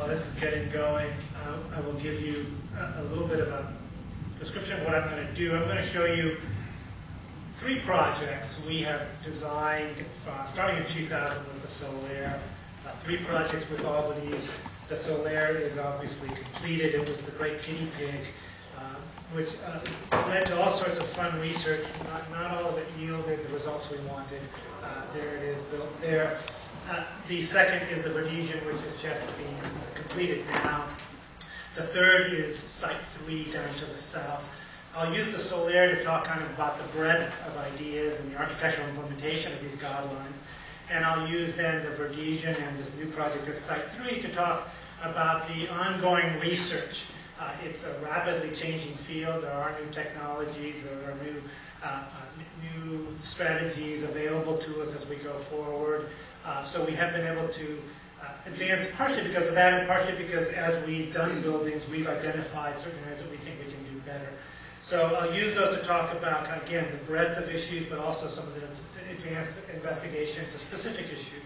while this is getting going, I will give you a little bit of a description of what I'm going to do. I'm going to show you 3 projects we have designed, starting in 2000 with the Solaire, 3 projects with Albany's. The Solaire is obviously completed. It was the great guinea pig, which led to all sorts of fun research. Not all of it yielded the results we wanted. There it is, built there. The second is the Venetian, which is just being completed now. The third is Site 3 down to the south. I'll use the Solaire to talk kind of about the breadth of ideas and the architectural implementation of these guidelines. And I'll use then the Venetian and this new project at Site 3 to talk about the ongoing research. It's a rapidly changing field. There are new technologies, there are new strategies available to us as we go forward. So we have been able to advance partially because of that, and partially because as we've done buildings, we've identified certain areas that we think we can do better. So I'll use those to talk about, again, the breadth of issues, but also some of the advanced investigation to specific issues.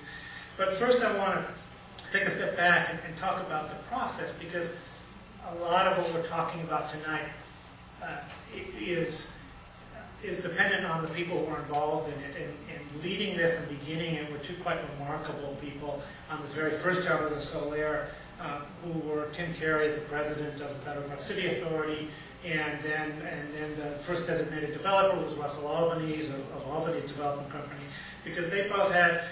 But first I want to take a step back and talk about the process, because a lot of what we're talking about tonight is dependent on the people who are involved in it. And leading this and beginning it were 2 quite remarkable people on this very first job of the Solaire, who were Tim Carey, the president of the Federal Park City Authority, and then the first designated developer was Russell Albany's of Albany's Development Company, because they both had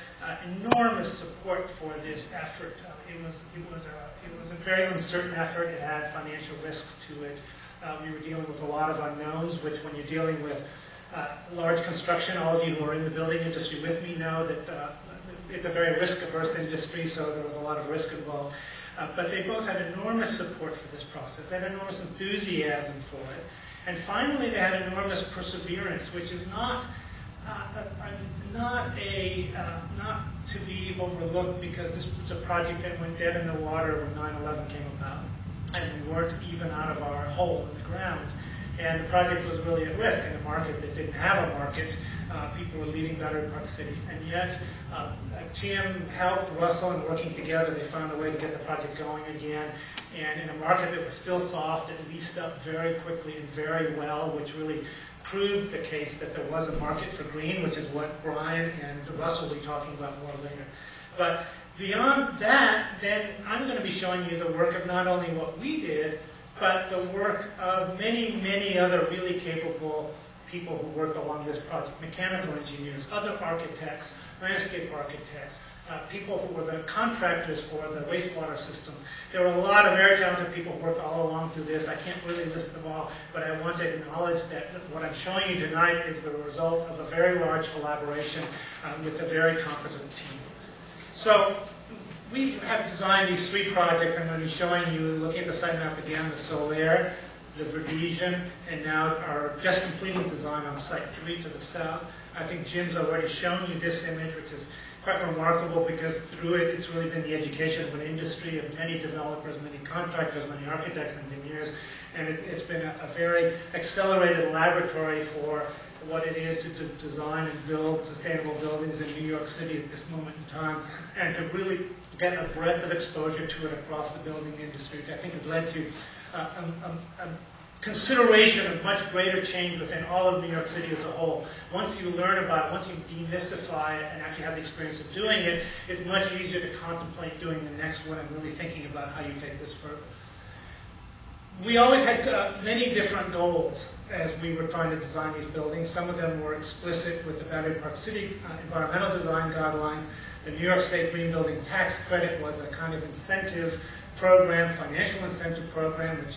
enormous support for this effort. It was a very uncertain effort. It had financial risks to it. We were dealing with a lot of unknowns, which when you're dealing with large construction, all of you who are in the building industry with me know that it's a very risk-averse industry, so there was a lot of risk involved. But they both had enormous support for this process. They had enormous enthusiasm for it. And finally, they had enormous perseverance, which is not to be overlooked, because this was a project that went dead in the water when 9/11 came about, and we weren't even out of our hole in the ground. And the project was really at risk in a market that didn't have a market. People were leaving Battery Park City. And yet, Tim helped Russell, and working together, they found a way to get the project going again. And in a market that was still soft, it leased up very quickly and very well, which really proved the case that there was a market for green, which is what Brian and Russell will be talking about more later. But beyond that, then I'm going to be showing you the work of not only what we did, but the work of many, many other really capable people who work along this project: mechanical engineers, other architects, landscape architects, people who were the contractors for the wastewater system. There were a lot of very talented people who worked all along through this. I can't really list them all, but I want to acknowledge that what I'm showing you tonight is the result of a very large collaboration with a very competent team. So we have designed these 3 projects. I'm going to be showing you, looking at the site map again, the Solaire, the Venetian, and now our just completing design on Site 3 to the south. I think Jim's already shown you this image, which is quite remarkable, because through it, it's really been the education of an industry of many developers, many contractors, many architects, engineers, and it's been a very accelerated laboratory for what it is to design and build sustainable buildings in New York City at this moment in time, and to really get a breadth of exposure to it across the building industry, which I think has led to a consideration of much greater change within all of New York City as a whole. Once you learn about it, once you demystify it and actually have the experience of doing it, it's much easier to contemplate doing the next one and really thinking about how you take this further. We always had many different goals as we were trying to design these buildings. Some of them were explicit with the Battery Park City environmental design guidelines. The New York State Green Building Tax Credit was a kind of incentive program, financial incentive program, which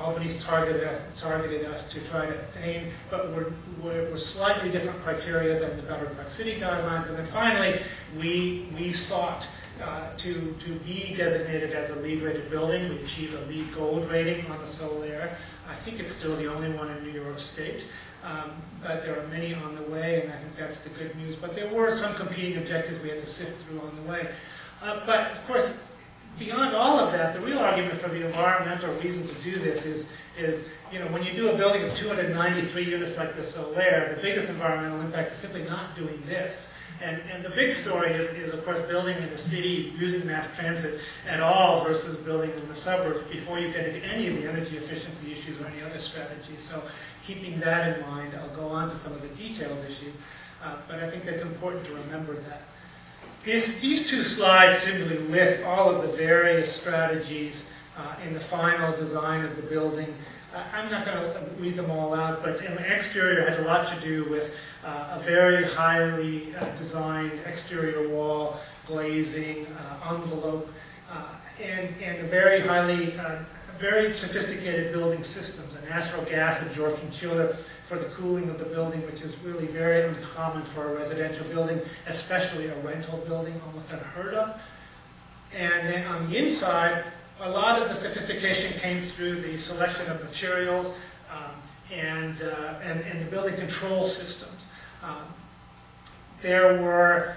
Albany's targeted us to try to attain, but were slightly different criteria than the Battery Park City guidelines. And then finally, we sought to be designated as a LEED rated building. We achieved a LEED Gold rating on the Solaire. I think it's still the only one in New York State, but there are many on the way, and I think that's the good news. But there were some competing objectives we had to sift through on the way. But of course, beyond all of that, the real argument for the environmental reason to do this is when you do a building of 293 units like the Solaire, the biggest environmental impact is simply not doing this. And the big story is, of course, building in the city using mass transit at all versus building in the suburbs before you get into any of the energy efficiency issues or any other strategies. So keeping that in mind, I'll go on to some of the detailed issues. But I think that's important to remember that. These two slides simply list all of the various strategies in the final design of the building. I'm not going to read them all out, but in the exterior it had a lot to do with a very highly designed exterior wall, glazing, envelope, and a very very sophisticated building systems, a natural gas absorption chiller for the cooling of the building, which is really very uncommon for a residential building, especially a rental building, almost unheard of. And then on the inside, a lot of the sophistication came through the selection of materials and the building control systems. There were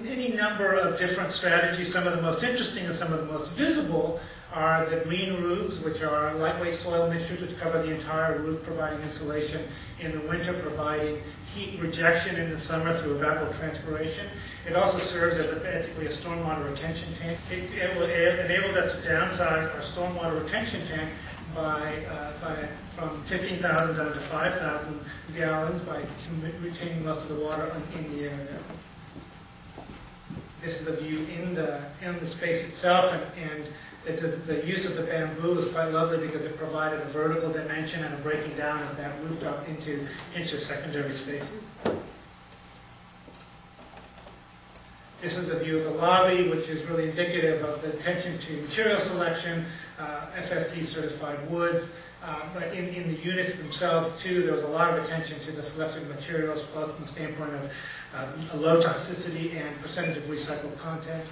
any number of different strategies. Some of the most interesting and some of the most visible are the green roofs, which are lightweight soil mixtures which cover the entire roof, providing insulation in the winter, providing heat rejection in the summer through evapotranspiration. It also serves as basically a stormwater retention tank. It enabled us to downsize our stormwater retention tank from 15,000 down to 5,000 gallons by retaining most of the water in the air there. This is a view in the space itself, and the use of the bamboo is quite lovely because it provided a vertical dimension and a breaking down of that rooftop into secondary spaces. This is a view of the lobby, which is really indicative of the attention to material selection, FSC certified woods. But in the units themselves, too, there was a lot of attention to the selection of materials, both from the standpoint of low toxicity and percentage of recycled content.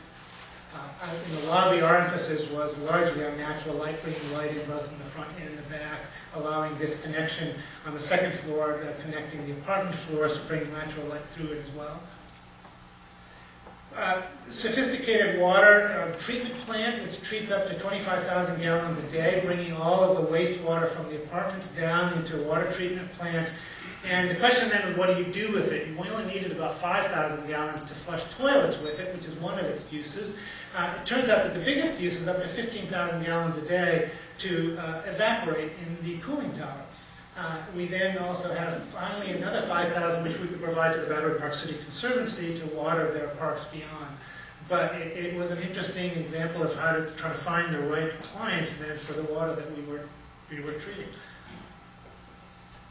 In the lobby, our emphasis was largely on natural light, bringing light in both in the front and in the back, allowing this connection on the second floor, connecting the apartment floors to bring natural light through it as well. Sophisticated water treatment plant, which treats up to 25,000 gallons a day, bringing all of the wastewater from the apartments down into a water treatment plant. And the question then is, what do you do with it? We only needed about 5,000 gallons to flush toilets with it, which is one of its uses. It turns out that the biggest use is up to 15,000 gallons a day to evaporate in the cooling tower. We then also have finally another 5,000 which we could provide to the Battery Park City Conservancy to water their parks beyond. But it was an interesting example of how to try to find the right clients then for the water that we were treating.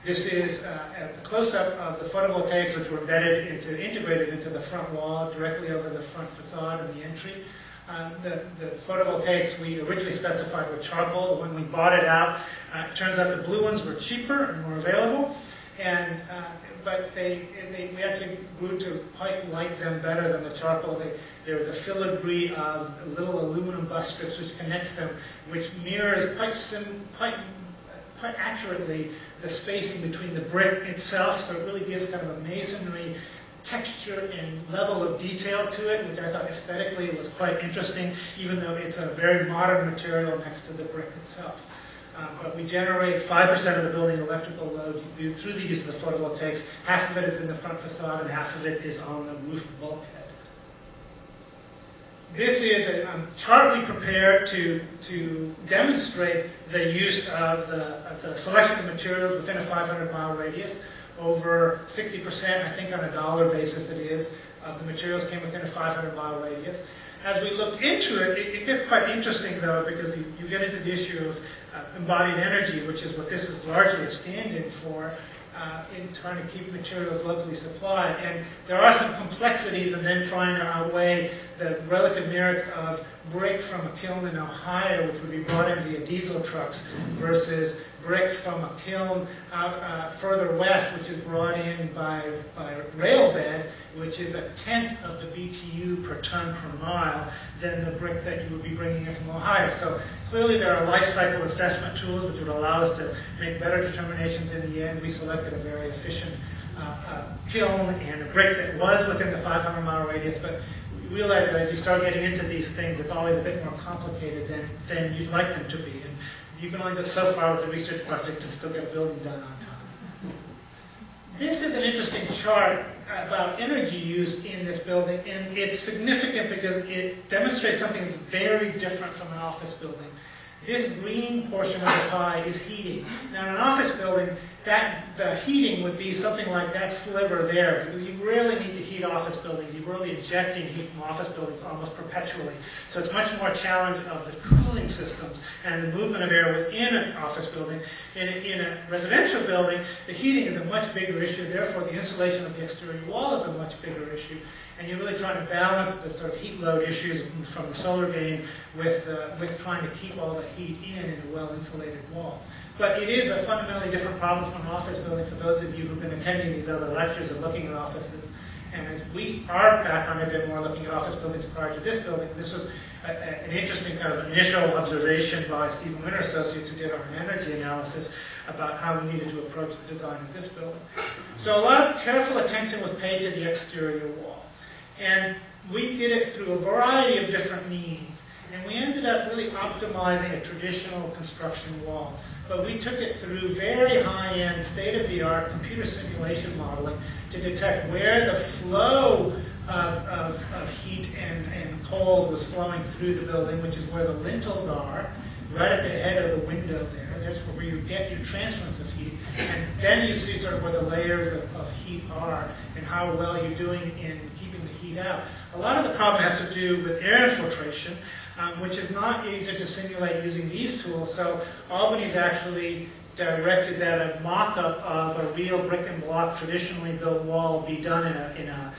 This is a close-up of the photovoltaics which were integrated into the front wall directly over the front facade and the entry. The photovoltaics we originally specified were charcoal. When we bought it out, it turns out the blue ones were cheaper and more available, but we actually grew to quite like them better than the charcoal. There's a filigree of little aluminum bus strips which connects them, which mirrors quite accurately the spacing between the brick itself, so it really gives kind of a masonry texture and level of detail to it, which I thought aesthetically was quite interesting, even though it's a very modern material next to the brick itself. But we generate 5% of the building electrical load through the use of the photovoltaics. Half of it is in the front facade and half of it is on the roof bulkhead. This is a chart we prepared to demonstrate the use of the selection of materials within a 500-mile radius. Over 60%, I think on a dollar basis it is, of the materials came within a 500-mile radius. As we looked into it, it gets quite interesting, though, because you get into the issue of embodied energy, which is what this is largely a stand-in for, in trying to keep materials locally supplied. And there are some complexities in then trying to outweigh the relative merits of brick from a kiln in Ohio, which would be brought in via diesel trucks, versus brick from a kiln out further west, which is brought in by rail bed, which is 1/10 of the BTU per ton per mile than the brick that you would be bringing in from Ohio. So clearly there are life cycle assessment tools which would allow us to make better determinations in the end. We selected a very efficient kiln and a brick that was within the 500-mile radius, but you realize that as you start getting into these things, it's always a bit more complicated than you'd like them to be. And you can only go so far with a research project and still get a building done on time. This is an interesting chart about energy use in this building, and it's significant because it demonstrates something that's very different from an office building. This green portion of the pie is heating. Now, in an office building, the heating would be something like that sliver there, because you really need to heat office buildings. You're really ejecting heat from office buildings almost perpetually. So it's much more a challenge of the cooling systems and the movement of air within an office building. In a residential building, the heating is a much bigger issue. Therefore, the insulation of the exterior wall is a much bigger issue. And you're really trying to balance the sort of heat load issues from the solar gain with trying to keep all the heat in a well-insulated wall. But it is a fundamentally different problem from an office building for those of you who've been attending these other lectures and looking at offices. And as our background had been more looking at office buildings prior to this building, this was an interesting kind of initial observation by Stephen Winter Associates, who did our energy analysis about how we needed to approach the design of this building. So a lot of careful attention was paid to the exterior wall. And we did it through a variety of different means. And we ended up really optimizing a traditional construction wall. But we took it through very high-end, state-of-the-art computer simulation modeling to detect where the flow of heat and cold was flowing through the building, which is where the lintels are, right at the head of the window there. There's where you get your transference of heat. And then you see sort of where the layers of heat are and how well you're doing in keeping the heat out. A lot of the problem has to do with air infiltration, which is not easy to simulate using these tools. So Albany's actually directed that a mock-up of a real brick and block traditionally built wall be done in a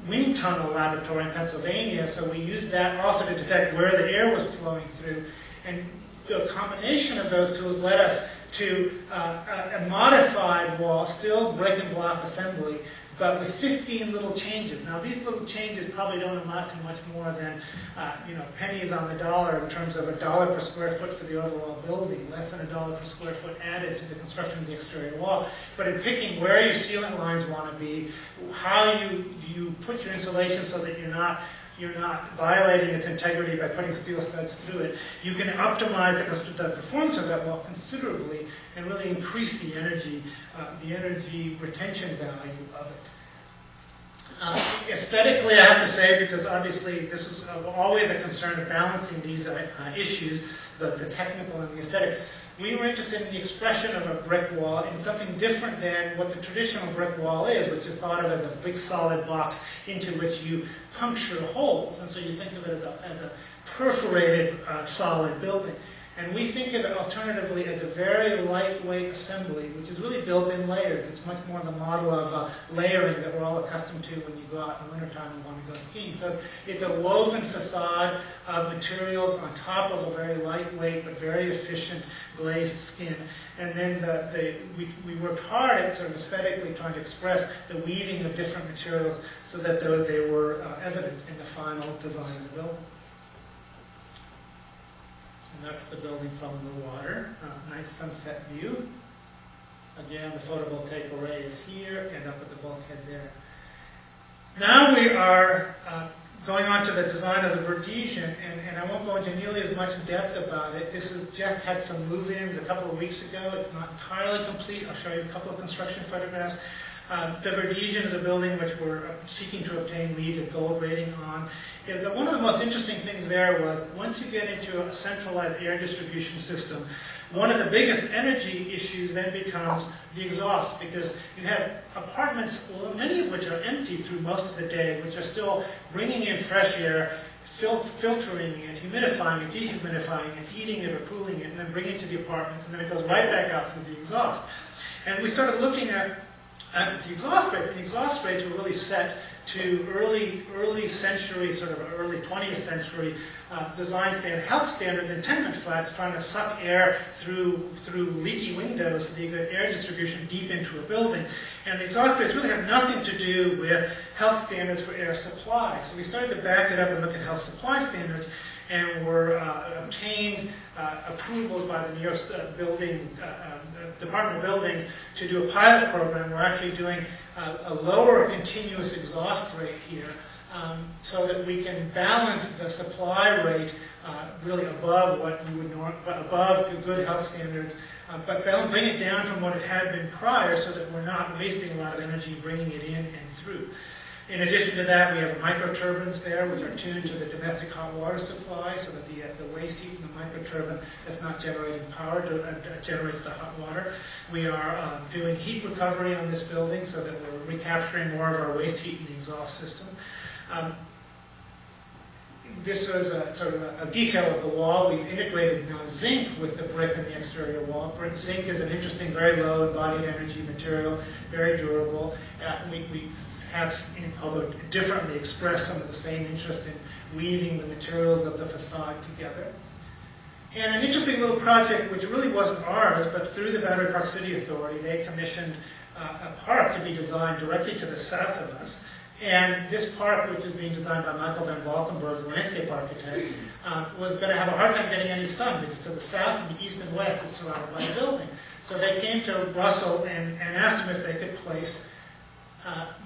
wind tunnel laboratory in Pennsylvania. So we used that also to detect where the air was flowing through. And the combination of those tools led us to a modified wall, still brick and block assembly, but with 15 little changes. Now, these little changes probably don't amount to much more than pennies on the dollar in terms of $1 per square foot for the overall building, less than $1 per square foot added to the construction of the exterior wall. But in picking where your ceiling lines want to be, how you put your insulation so that you're not violating its integrity by putting steel studs through it, you can optimize the performance of that wall considerably and really increase the energy retention value of it. Aesthetically, I have to say, because obviously this is always a concern of balancing these issues, the technical and the aesthetic, we were interested in the expression of a brick wall in something different than what the traditional brick wall is, which is thought of as a big solid box into which you puncture holes. And so you think of it as a perforated solid building. And we think of it alternatively as a very lightweight assembly, which is really built in layers. It's much more the model of layering that we're all accustomed to when you go out in the wintertime and want to go skiing. So it's a woven facade of materials on top of a very lightweight but very efficient glazed skin. And then we worked hard at sort of aesthetically trying to express the weaving of different materials so that they were evident in the final design of the building. And that's the building from the water. Nice sunset view. Again, the photovoltaic array is here and up at the bulkhead there. Now we are going on to the design of the Verdesian, and I won't go into nearly as much depth about it. This has just had some move-ins a couple of weeks ago. It's not entirely complete. I'll show you a couple of construction photographs. The Verdesian is a building which we're seeking to obtain LEED and gold rating on. One of the most interesting things there was once you get into a centralized air distribution system, one of the biggest energy issues then becomes the exhaust, because you have apartments, many of which are empty through most of the day, which are still bringing in fresh air, filtering it, humidifying it, dehumidifying it, heating it or cooling it, and then bringing it to the apartments, and then it goes right back out through the exhaust. And we started looking at the exhaust rate. The exhaust rates were really set to early century, sort of early 20th century design standard, health standards in tenement flats, trying to suck air through leaky windows so that you get air distribution deep into a building. And the exhaust rates really have nothing to do with health standards for air supply. So we started to back it up and look at health supply standards, and were obtained approvals by the New York Department of Buildings to do a pilot program. We're actually doing a lower continuous exhaust rate here so that we can balance the supply rate really above what you would above the good health standards, but bring it down from what it had been prior, so that we're not wasting a lot of energy bringing it in and through. In addition to that, we have microturbines there, which are tuned to the domestic hot water supply, so that the waste heat from the microturbine that's not generating power generates the hot water. We are doing heat recovery on this building, so that we're recapturing more of our waste heat in the exhaust system. This was sort of a detail of the wall. We've integrated now zinc with the brick in the exterior wall. Zinc is an interesting, very low embodied energy material, very durable. We have, although differently, expressed some of the same interests in weaving the materials of the facade together. And an interesting little project, which really wasn't ours, but through the Battery Park City Authority, they commissioned a park to be designed directly to the south of us. And this park, which is being designed by Michael van Valkenburg, the landscape architect, was going to have a hard time getting any sun, because to the south, and the east, and west, it's surrounded by a building. So they came to Russell and asked him if they could place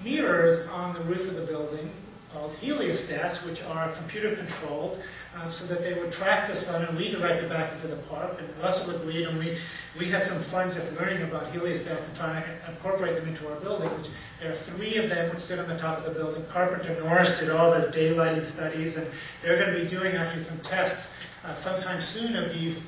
mirrors on the roof of the building called heliostats, which are computer controlled, so that they would track the sun and redirect it back into the park. And Russell agreed, and we had some fun just learning about heliostats and trying to incorporate them into our building. Which there are 3 of them which sit on the top of the building. Carpenter Norris did all the daylighting studies, and they're going to be doing actually some tests sometime soon of these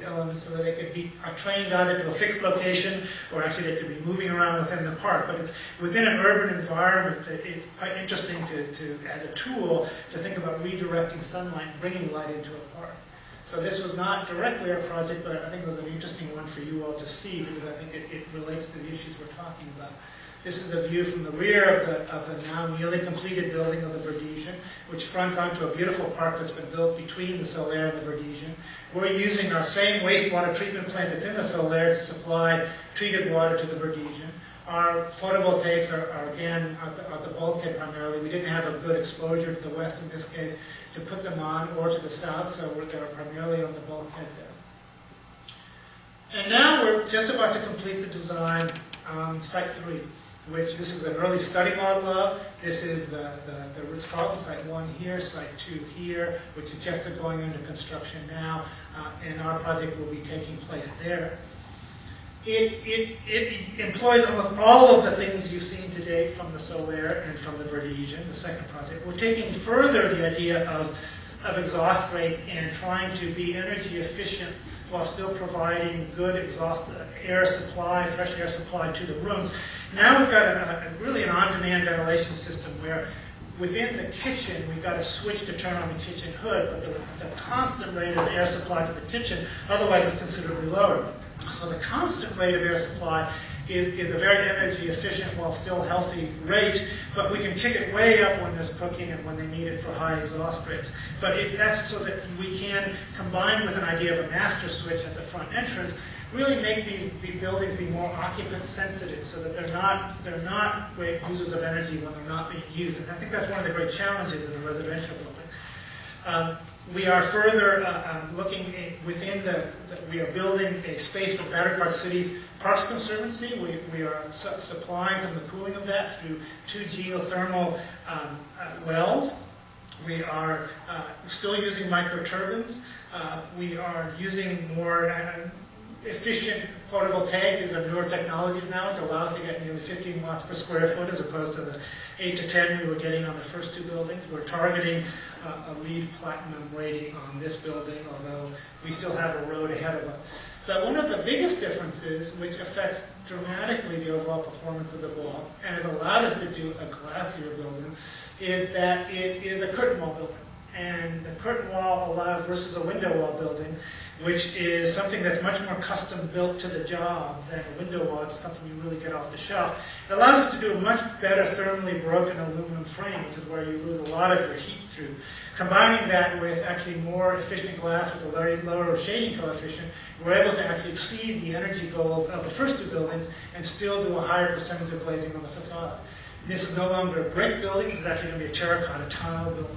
elements, so that they could be trained on it to a fixed location, or actually they could be moving around within the park. But it's within an urban environment that it's quite interesting to as a tool to think about redirecting sunlight and bringing light into a park. So this was not directly our project, but I think it was an interesting one for you all to see, because I think it relates to the issues we're talking about. This is a view from the rear of the now nearly completed building of the Verdesian, which fronts onto a beautiful park that's been built between the Solaire and the Verdesian. We're using our same wastewater treatment plant that's in the Solaire to supply treated water to the Verdesian. Our photovoltaics are again, at the bulkhead primarily. We didn't have a good exposure to the west in this case to put them on, or to the south, so they're primarily on the bulkhead there. And now we're just about to complete the design on Site 3. Which this is an early study model of. This is it's called Site 1 here, Site 2 here, which is just going into construction now, and our project will be taking place there. It employs almost all of the things you've seen to date from the Solaire and from the Verdesian, the second project. We're taking further the idea of exhaust rates and trying to be energy efficient while still providing good exhaust air supply, fresh air supply to the rooms. Now we've got really an on-demand ventilation system where within the kitchen we've got a switch to turn on the kitchen hood, but the constant rate of air supply to the kitchen otherwise is considerably lower. So the constant rate of air supply is a very energy efficient while still healthy rate, but we can kick it way up when there's cooking and when they need it for high exhaust rates. But that's so that we can, combine with an idea of a master switch at the front entrance, really make these buildings be more occupant sensitive, so that they're not great users of energy when they're not being used. And I think that's one of the great challenges in a residential building. We are further looking within we are building a space for Battery Park City's Parks Conservancy. We are supplying from the cooling of that through 2 geothermal wells. We are still using microturbines. We are using more efficient photovoltaic is a newer technology now. It allows to get nearly 15 watts per square foot as opposed to the 8 to 10 we were getting on the first 2 buildings. We're targeting a LEED platinum rating on this building, although we still have a road ahead of us. But one of the biggest differences, which affects dramatically the overall performance of the wall, and has allowed us to do a glacier building, is that it is a curtain wall building. And the curtain wall allows, versus a window wall building, which is something that's much more custom built to the job than a window wall. It's something you really get off the shelf. It allows us to do a much better thermally broken aluminum frame, which is where you lose a lot of your heat through. Combining that with actually more efficient glass with a very lower shading coefficient, we're able to actually exceed the energy goals of the first 2 buildings and still do a higher percentage of glazing on the facade. And this is no longer a brick building. This is actually going to be a terracotta tile building.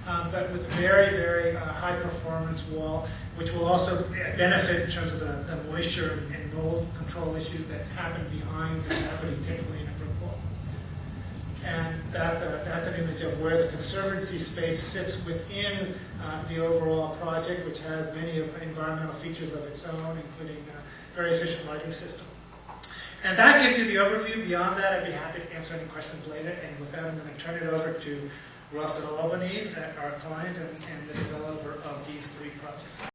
But with a very, very high performance wall, which will also benefit in terms of the moisture and mold control issues that happen behind the cavity typically in a brick wall. And that's an image of where the conservancy space sits within the overall project, which has many of the environmental features of its own, including a very efficient lighting system. And that gives you the overview. Beyond that, I'd be happy to answer any questions later. And with that, I'm going to turn it over to Russell Albanese, our client and the developer.